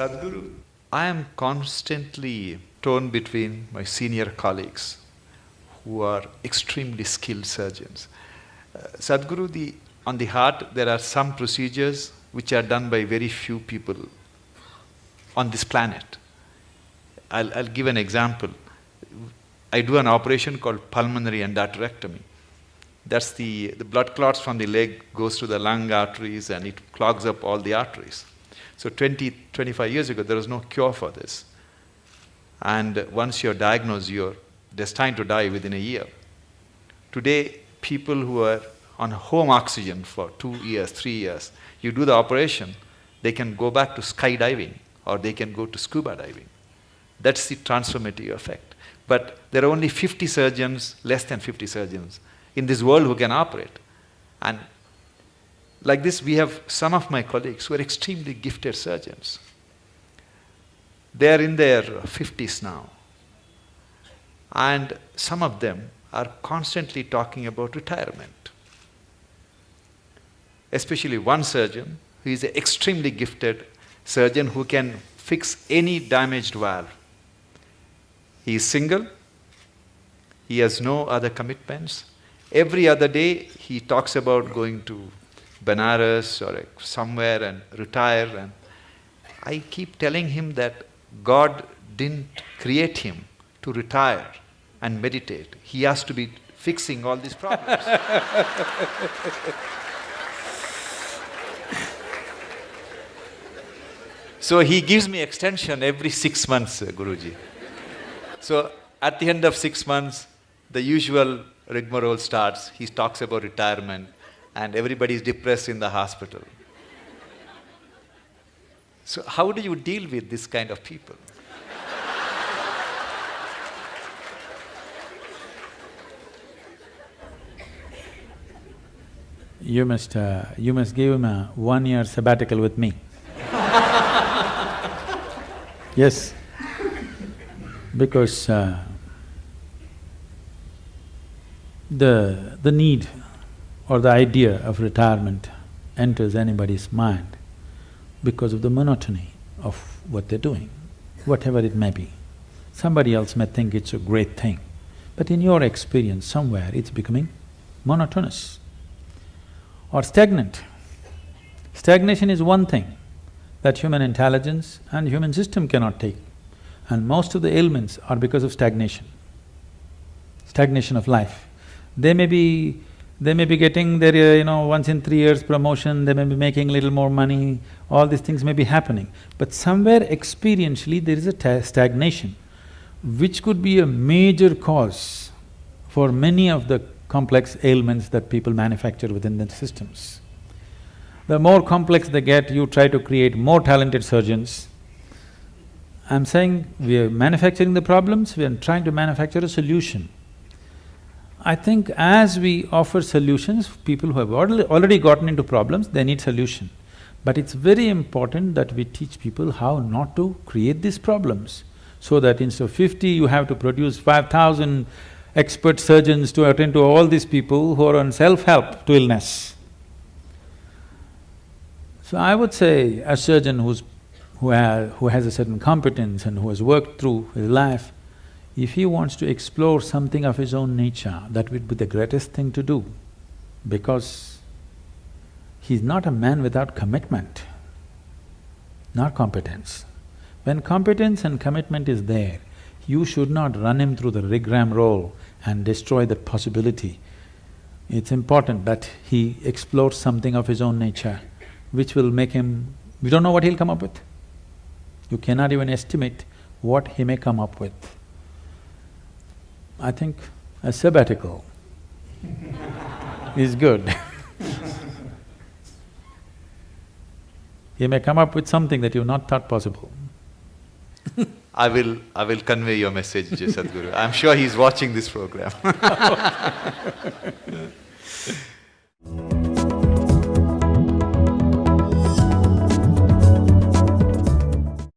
Sadhguru, I am constantly torn between my senior colleagues who are extremely skilled surgeons. Sadhguru, on the heart, there are some procedures which are done by very few people on this planet. I'll give an example. I do an operation called pulmonary endarterectomy. That's the blood clots from the leg goes to the lung arteries and it clogs up all the arteries. So 25 years ago, there was no cure for this. And once you're diagnosed, you're destined to die within a year. Today, people who are on home oxygen for 2 years, 3 years, you do the operation, they can go back to skydiving or they can go to scuba diving. That's the transformative effect. But there are only 50 surgeons, less than 50 surgeons in this world who can operate. And like this, we have some of my colleagues who are extremely gifted surgeons. They are in their 50s now. And some of them are constantly talking about retirement. Especially one surgeon who is an extremely gifted surgeon who can fix any damaged valve. He is single. He has no other commitments. Every other day he talks about going to Benares or somewhere and retire. And I keep telling him that God didn't create him to retire and meditate. He has to be fixing all these problems. So he gives me extension every 6 months, Guruji. So at the end of 6 months, the usual rigmarole starts. He talks about retirement and everybody is depressed in the hospital. So how do you deal with this kind of people? You must give him a 1-year sabbatical with me. Yes, because the need or the idea of retirement enters anybody's mind because of the monotony of what they're doing, whatever it may be. Somebody else may think it's a great thing, but in your experience, somewhere it's becoming monotonous or stagnant. Stagnation is one thing that human intelligence and human system cannot take, and most of the ailments are because of stagnation of life. They may be getting their, once in 3 years promotion, they may be making a little more money, all these things may be happening. But somewhere experientially there is a stagnation, which could be a major cause for many of the complex ailments that people manufacture within their systems. The more complex they get, you try to create more talented surgeons. I'm saying we are manufacturing the problems, we are trying to manufacture a solution. I think as we offer solutions, people who have already gotten into problems, they need solution. But it's very important that we teach people how not to create these problems, so that instead of 50, you have to produce 5,000 expert surgeons to attend to all these people who are on self-help to illness. So I would say a surgeon who has a certain competence and who has worked through his life, if he wants to explore something of his own nature, that would be the greatest thing to do, because he's not a man without commitment, not competence. When competence and commitment is there, you should not run him through the rigmarole and destroy that possibility. It's important that he explores something of his own nature, which will make him… we don't know what he'll come up with. You cannot even estimate what he may come up with. I think a sabbatical is good. He may come up with something that you've not thought possible. I will convey your message, Sadhguru. I'm sure he's watching this program.